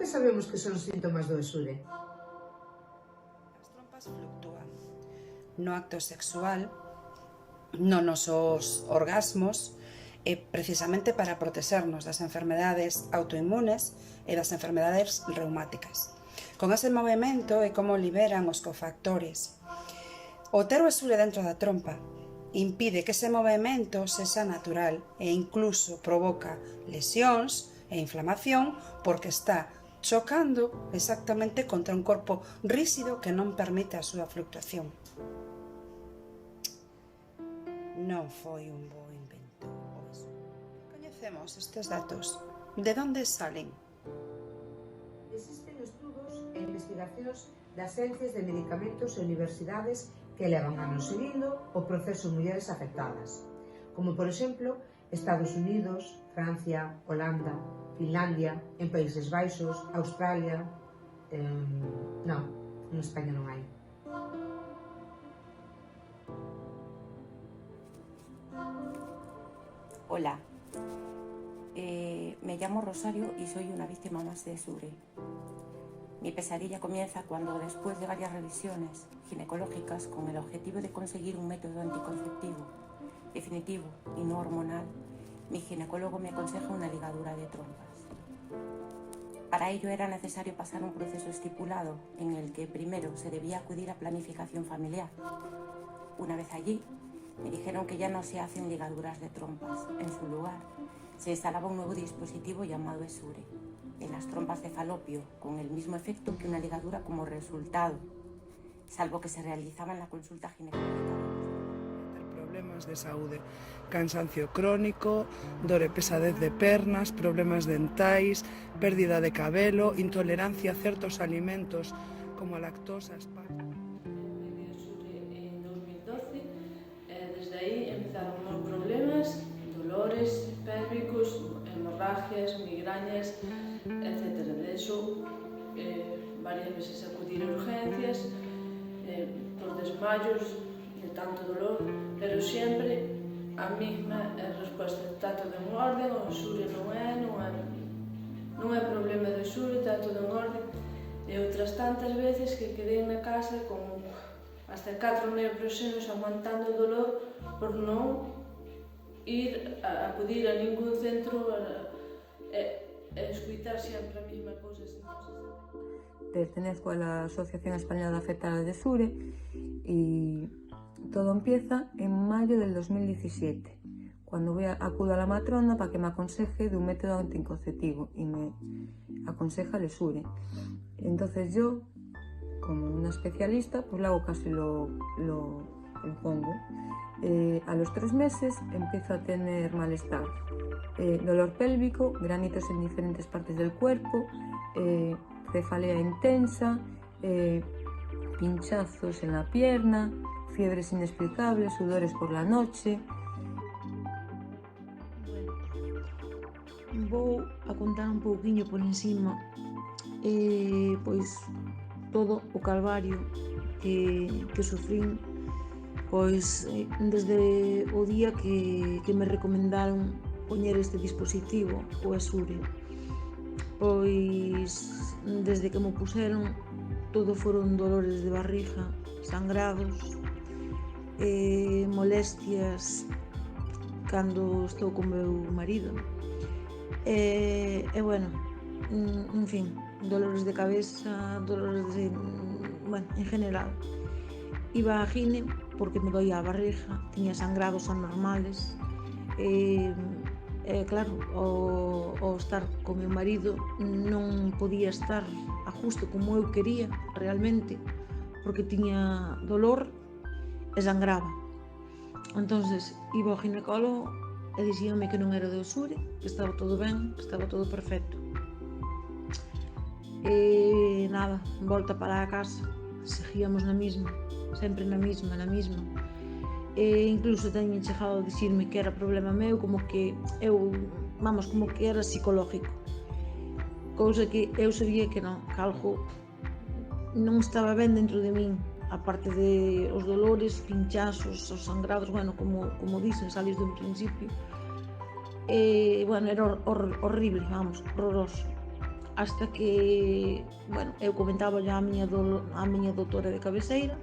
que sabemos que son síntomas do Esure? As trompas fluctúan no acto sexual, non nosos orgasmos, precisamente para protegernos das enfermedades autoinmunes e das enfermedades reumáticas. Con ese movimento é como liberan os cofactores. O ter o Esure dentro da trompa impide que ese movimento sexa natural e incluso provoca lesións e inflamación porque está chocando exactamente contra un corpo rígido que non permite a súa fluctuación. Non foi un bo invento o Esure. Coñecemos estes datos. De onde salen? Existen estudos e investigacións das ciencias de medicamentos e universidades que levan anos seguindo o proceso en mulleres afectadas, como por exemplo Estados Unidos, Francia, Holanda, Finlandia, en Países Baixos, Australia... non, en España non hai. Hola, me llamo Rosario y soy una víctima más de Esure. Mi pesadilla comienza cuando, después de varias revisiones ginecológicas con el objetivo de conseguir un método anticonceptivo definitivo y no hormonal, mi ginecólogo me aconseja una ligadura de trompas. Para ello era necesario pasar un proceso estipulado en el que primero se debía acudir a planificación familiar. Una vez allí, me dijeron que ya no se hacen ligaduras de trompas. En su lugar, se instalaba un nuevo dispositivo llamado Esure en las trompas de falopio, con el mismo efecto que una ligadura como resultado, salvo que se realizaba en la consulta ginecológica. Problemas de saúde, cansancio crónico, dor e pesadez de pernas, problemas dentais, pérdida de cabelo, intolerancia a certos alimentos como a lactosa, espárrago. En 2012, desde aí empezaron os problemas, dolores pélvicos, hemorragias, migrañas, etc. De eso, varias veces acudir a urgencias, por desmayos, de tanto dolor, pero sempre a mesma resposta: está todo en orden, o Esure non é problema do Esure, está todo en orden. E outras tantas veces que quedei na casa con hasta 4 nebulosenos aguantando o dolor por non ir a acudir a ningún centro e escutar sempre a mesma cousa. Pertenezco a la Asociación Española de Afectadas de Esure y todo empieza en mayo del 2017, cuando acudo a la matrona para que me aconseje de un método anticonceptivo y me aconseja el Esure. Entonces yo, como una especialista, pues le hago caso y lo pongo. A los 3 meses empiezo a tener malestar, dolor pélvico, granitos en diferentes partes del cuerpo, cefalea intensa, pinchazos en la pierna, fiebres inexplicables, sudores por la noche. Bueno, vou a contar un pouquiño por encima pois todo o calvario que sufrín pois desde o día que me recomendaron poñer este dispositivo, o Esure. Pois desde que me puseron todo foron dolores de barriga, sangrados, molestias cando estou con meu marido, bueno, en fin, dolores de cabeza, dolores de... bueno, en general. Iba a gine porque me doía a barriga, tiña sangrados anormales, claro, ao estar con meu marido non podía estar a justo como eu quería realmente, porque tiña dolor e sangraba. Entonces iba ao ginecólogo e dixíame que non era de Esure, que estaba todo ben, que estaba todo perfecto. E nada, volta para a casa, seguíamos na mesma, sempre na mesma. E incluso teñen chegado a dicirme que era problema meu, como que eu, vamos, como que era psicológico. Cousa que eu sabía que non, que algo non estaba ben dentro de min, aparte de os dolores, pinchazos, os sangrados, bueno, como dicen, salios de un principio. Bueno, era horrible, vamos, horroroso. hasta que, bueno, eu comentaba ya a miña doutora de cabeceira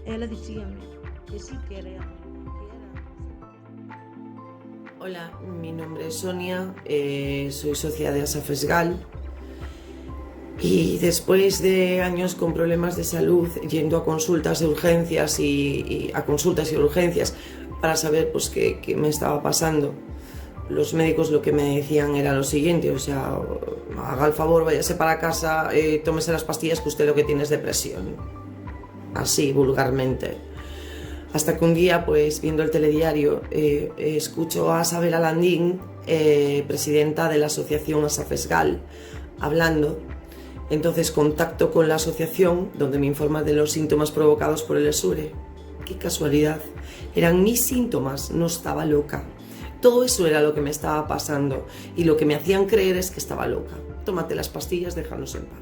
e ela dicíame que sí, que era. Hola, mi nombre es Sonia, soy socia de Asafesgal y después de años con problemas de salud, yendo a consultas de urgencias y urgencias para saber pues qué me estaba pasando, los médicos lo que me decían era lo siguiente, o sea, haga el favor, váyase para casa, tómese las pastillas que usted lo que tiene es depresión, así vulgarmente. Hasta que un día, pues viendo el telediario, escucho a Sabela Landín, presidenta de la asociación Asafesgal, hablando. Entonces contacto con la asociación, donde me informa de los síntomas provocados por el ESURE. ¡Qué casualidad! Eran mis síntomas, no estaba loca. Todo eso era lo que me estaba pasando y lo que me hacían creer es que estaba loca. Tómate las pastillas, déjanos en paz.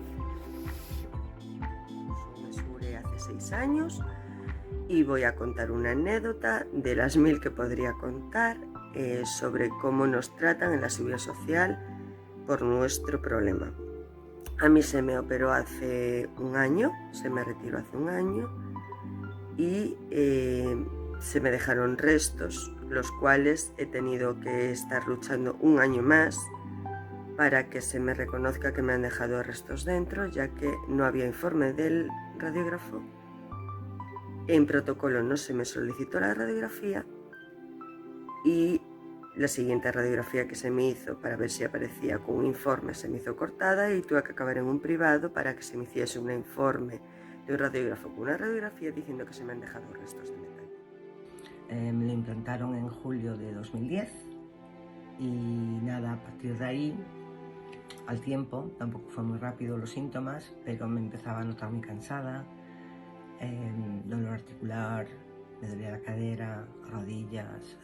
Soy ESURE hace 6 años. Y voy a contar una anécdota de las 1000 que podría contar sobre cómo nos tratan en la seguridad social por nuestro problema. A mí se me operó hace un año, se me retiró hace un año y se me dejaron restos, los cuales he tenido que estar luchando un año más para que se me reconozca que me han dejado restos dentro, ya que no había informe del radiógrafo. En protocolo no se me solicitó la radiografía y la siguiente radiografía que se me hizo para ver si aparecía con un informe se me hizo cortada y tuve que acabar en un privado para que se me hiciese un informe de un radiógrafo con una radiografía diciendo que se me han dejado restos de metal. Me lo implantaron en julio de 2010 y nada, a partir de ahí, al tiempo, tampoco fue muy rápido los síntomas, pero me empezaba a notar muy cansada. Dolor articular, me dolía la cadera, rodillas,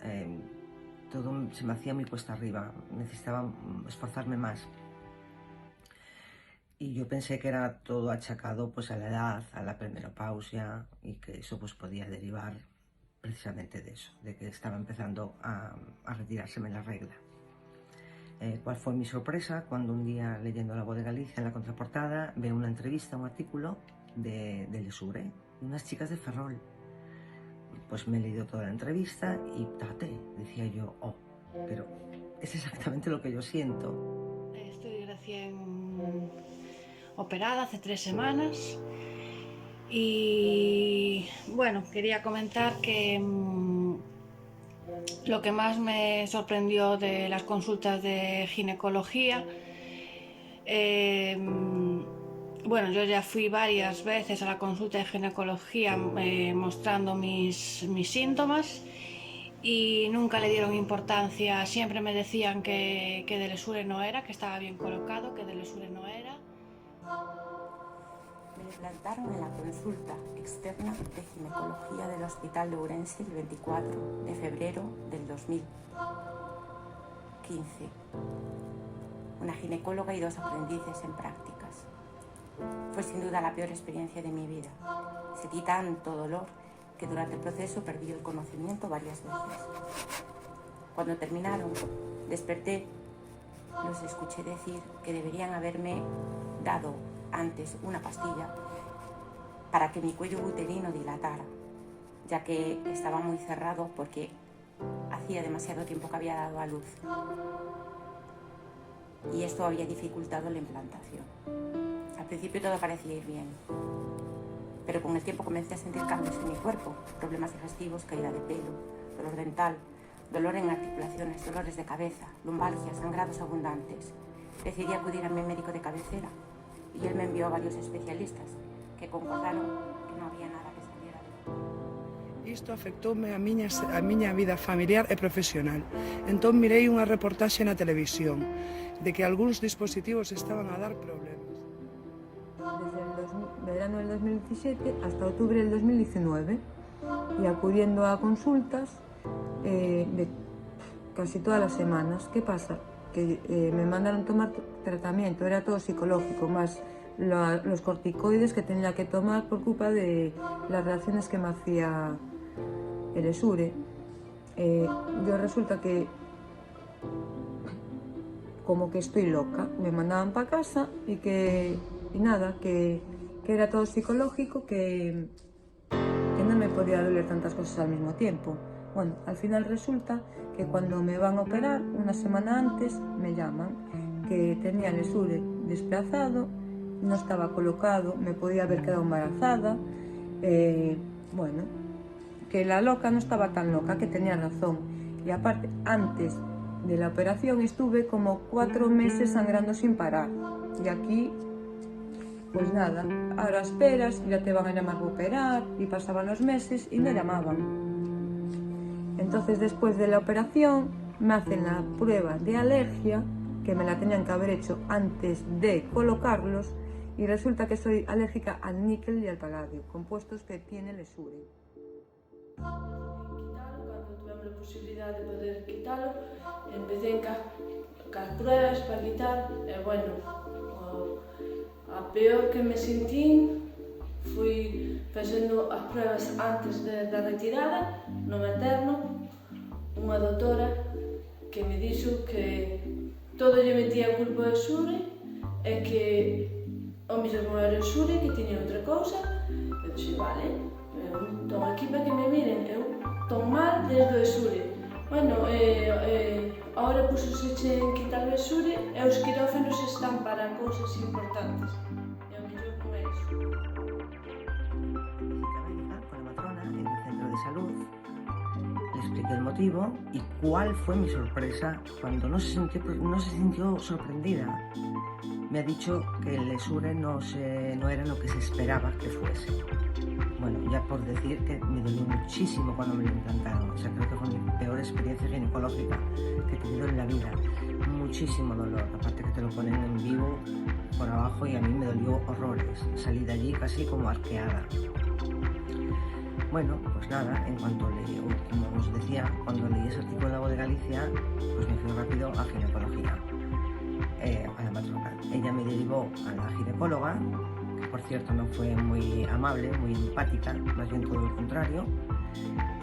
todo se me hacía muy cuesta arriba, necesitaba esforzarme más. Y yo pensé que era todo achacado pues a la edad, a la premenopausia y que eso pues podía derivar precisamente de eso, de que estaba empezando a retirárseme la regla. ¿Cuál fue mi sorpresa cuando un día leyendo La Voz de Galicia en la contraportada veo una entrevista, un artículo del ESURE, unas chicas de Ferrol? Pues me he leído toda la entrevista y decía yo, pero es exactamente lo que yo siento. Estoy recién operada hace 3 semanas y bueno, quería comentar que lo que más me sorprendió de las consultas de ginecología, bueno, yo ya fui varias veces a la consulta de ginecología mostrando mis síntomas y nunca le dieron importancia, siempre me decían que del ESURE no era, que estaba bien colocado, que del ESURE no era. Me implantaron en la consulta externa de ginecología del Hospital de Ourense el 24 de febrero del 2015. Una ginecóloga y 2 aprendices en prácticas. Fue sin duda la peor experiencia de mi vida. Sentí tanto dolor que durante el proceso perdí el conocimiento varias veces. Cuando terminaron, desperté, los escuché decir que deberían haberme dado antes una pastilla para que mi cuello uterino dilatara, ya que estaba muy cerrado porque hacía demasiado tiempo que había dado a luz. Y esto había dificultado la implantación. Al principio todo parecía ir bien, pero con el tiempo comencé a sentir cambios en mi cuerpo, problemas digestivos, caída de pelo, dolor dental, dolor en articulaciones, dolores de cabeza, lumbalgia, sangrados abundantes. Decidí acudir a mi médico de cabecera y él me envió a varios especialistas que concordaron que no había nada que saliera de... Isto afectoume a miña vida familiar e profesional. Entón mirei unha reportaxe na televisión de que algúns dispositivos estaban a dar problemas. Desde el verano del 2017 hasta octubre del 2019 y acudiendo a consultas de casi todas las semanas. ¿Qué pasa? Que me mandaron tomar tratamiento, era todo psicológico, más los corticoides que tenía que tomar por culpa de las reacciones que me hacía el ESURE. Yo resulta que como que estoy loca. Me mandaban para casa y nada, que era todo psicológico, que no me podía doler tantas cosas al mismo tiempo. Bueno, al final resulta que cuando me van a operar, una semana antes, me llaman que tenía el Esure desplazado, no estaba colocado, me podía haber quedado embarazada, bueno, que la loca no estaba tan loca, que tenía razón. Y aparte, antes de la operación estuve como 4 meses sangrando sin parar. Y aquí, pues nada, ahora esperas, ya te van a llamar para operar, y pasaban los meses y no llamaban. Entonces, después de la operación, me hacen la prueba de alergia, que me la tenían que haber hecho antes de colocarlos, y resulta que soy alérgica al níquel y al paladio, compuestos que tiene el Esure. Cuando tuvimos la posibilidad de poder quitarlo, empecé con pruebas para quitar, y bueno, a peor que me sentí, fui facendo as pruebas antes da retirada, no materno, unha doutora que me dixo que todo lle metía a culpa do Esure e que o mesmo era o Esure, que tiña outra cousa. Eu dixo, vale, eu estou aquí para que me miren, eu estou mal desde o Esure. Bueno, agora pusose en quitar o Esure e os quirófanos están para cousas importantes. E o mellor non é iso. Con la matrona en el centro de salud, le expliqué el motivo y cuál fue mi sorpresa cuando no se sintió sorprendida. Me ha dicho que el Esure no era lo que se esperaba que fuese. Bueno, ya por decir que me dolió muchísimo cuando me lo implantaron. O sea, creo que fue mi peor experiencia ginecológica que he tenido en la vida. Muchísimo dolor, aparte que te lo ponen en vivo por abajo, y a mí me dolió horrores. Salí de allí casi como arqueada. Bueno, pues nada, en cuanto leí, como os decía, cuando leí ese artículo en La Voz de Galicia, pues me fui rápido a ginecología, a la matrona. Ella me derivó a la ginecóloga, que por cierto no fue muy amable, muy empática, más bien todo lo contrario,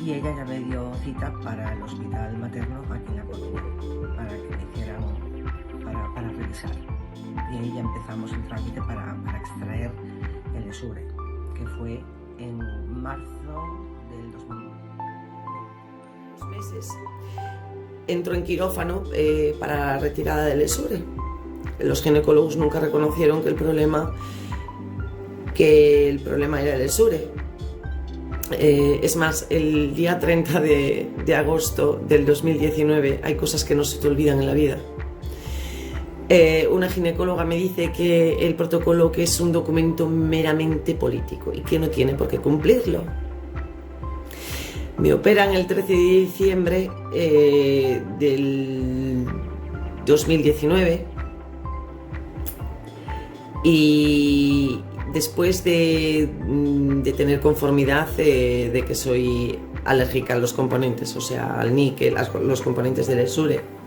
y ella ya me dio cita para el hospital materno aquí en La Coruña, para que me hicieran, para revisar. Y ahí ya empezamos el trámite para extraer el Esure, que fue en marzo del 2001. Meses. Entro en quirófano para la retirada del Esure. Los ginecólogos nunca reconocieron que el problema era el Esure. Es más, el día 30 de agosto del 2019 hay cosas que no se te olvidan en la vida. Una ginecóloga me dice que el protocolo que es un documento meramente político y que no tiene por qué cumplirlo. Me operan el 13 de diciembre del 2019 y después de tener conformidad de que soy alérgica a los componentes, o sea, al níquel, los componentes del Esure.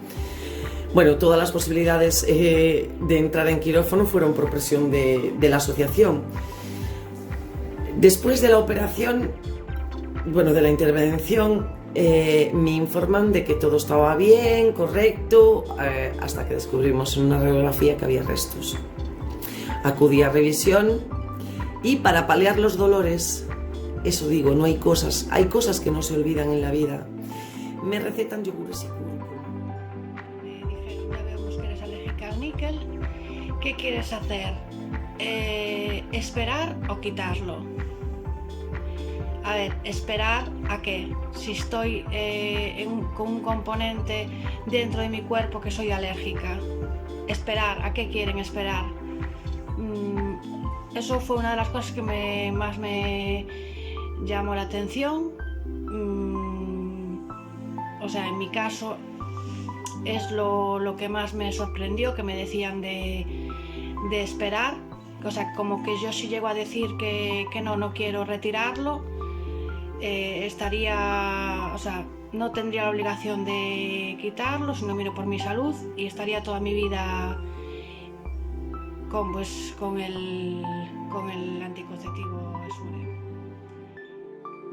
Bueno, todas las posibilidades de entrar en quirófano fueron por presión de la asociación. Después de la operación, bueno, de la intervención, me informan de que todo estaba bien, correcto, hasta que descubrimos en una radiografía que había restos. Acudí a revisión y para paliar los dolores, eso digo, hay cosas que no se olvidan en la vida. Me recetan yogures y cúrcuma. Me dijeron, ya vemos que eres alérgica al níquel. ¿Qué quieres hacer? ¿Esperar o quitarlo? A ver, ¿esperar a qué? Si estoy con un componente dentro de mi cuerpo que soy alérgica. ¿Esperar? ¿A qué quieren esperar? Eso fue una de las cosas que más me llamó la atención. O sea, en mi caso es lo que más me sorprendió, que me decían de esperar. O sea, como que yo si llego a decir que no quiero retirarlo, estaría, o sea, no tendría la obligación de quitarlo si no miro por mi salud, y estaría toda mi vida con el anticonceptivo Esure.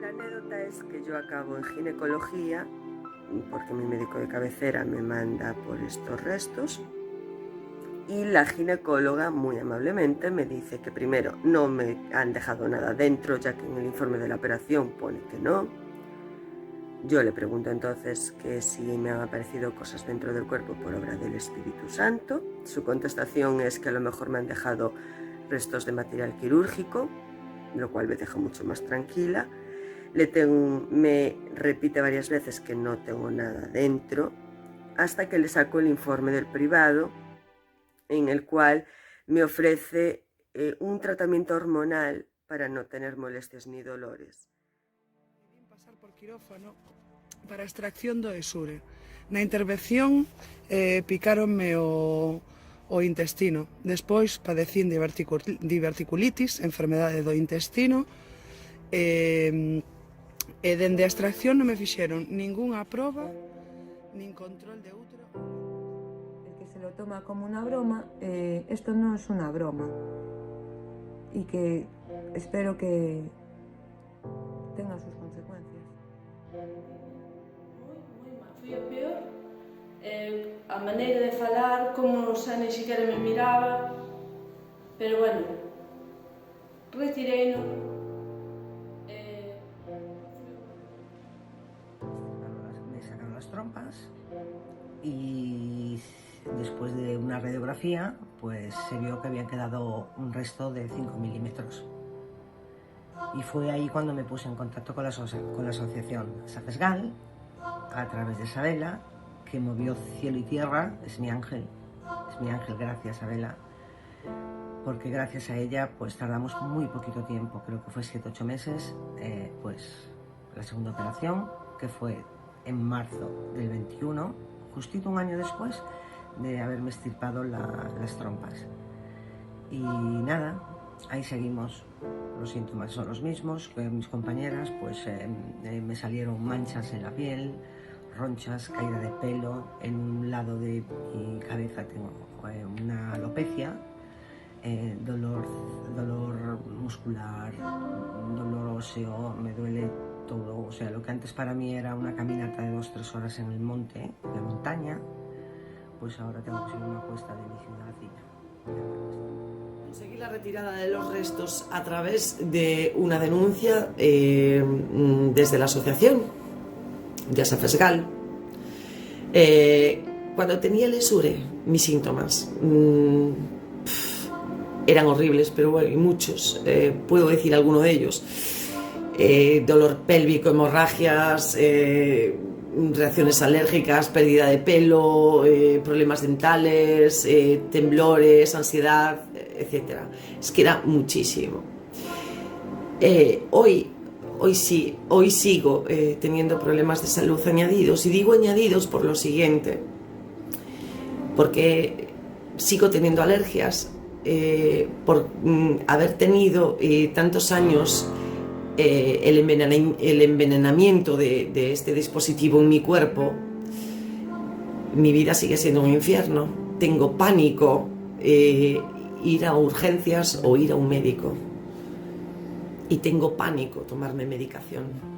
La anécdota es que yo acabo en ginecología porque mi médico de cabecera me manda por estos restos Y la ginecóloga muy amablemente me dice que primero no me han dejado nada dentro, ya que en el informe de la operación pone que no. Yo le pregunto entonces que si me han aparecido cosas dentro del cuerpo por obra del Espíritu Santo. Su contestación es que a lo mejor me han dejado restos de material quirúrgico, lo cual me deja mucho más tranquila. Me repite varias veces que no tengo nada dentro, hasta que le saco el informe del privado, en el cual me ofrece un tratamiento hormonal para no tener molestias ni dolores. Pasar por quirófano para extracción do exure. Na intervención picáronme o intestino. Despois padecín diverticulitis, enfermedade do intestino, e dende a extracción non me fixeron ningunha proba, nin control de útero. El que se lo toma como una broma, esto no es una broma, y que espero que tenga sus consecuencias. Moi mal, foi a peor. A maneira de falar, como xa nem sequera me miraba, pero bueno, retireino. Me sacaron las trompas y después de una radiografía pues se vio que había quedado un resto de 5 milímetros. Y fue ahí cuando me puse en contacto con la asociación SAFESGAL, a través de Isabela, que movió cielo y tierra. Es mi ángel, gracias Isabela, porque gracias a ella pues tardamos muy poquito tiempo, creo que fue 7-8 meses, pues la segunda operación, que fue en marzo del 21, justito un año después de haberme extirpado las trompas. Y nada, ahí seguimos. Los síntomas son los mismos que mis compañeras, pues me salieron manchas en la piel, ronchas, caída de pelo, en un lado de mi cabeza tengo una alopecia, dolor muscular, dolor óseo, me duele todo. O sea, lo que antes para mí era una caminata de 2-3 horas en el monte, de montaña, pues ahora tengo que subir una cuesta de mi ciudad y ya. Conseguí la retirada de los restos a través de una denuncia desde la asociación de SAFESGAL. Cuando tenía el ESURE, mis síntomas eran horribles, pero bueno, y muchos, puedo decir alguno de ellos. Dolor pélvico, hemorragias, reacciones alérgicas, pérdida de pelo, problemas dentales, temblores, ansiedad, etc. Es que era muchísimo. Hoy sigo teniendo problemas de salud añadidos, y digo añadidos por lo siguiente, porque sigo teniendo alergias por haber tenido tantos años el envenenamiento de este dispositivo en mi cuerpo. Mi vida sigue siendo un infierno. Tengo pánico ir a urgencias o ir a un médico. Y tengo pánico tomarme medicación.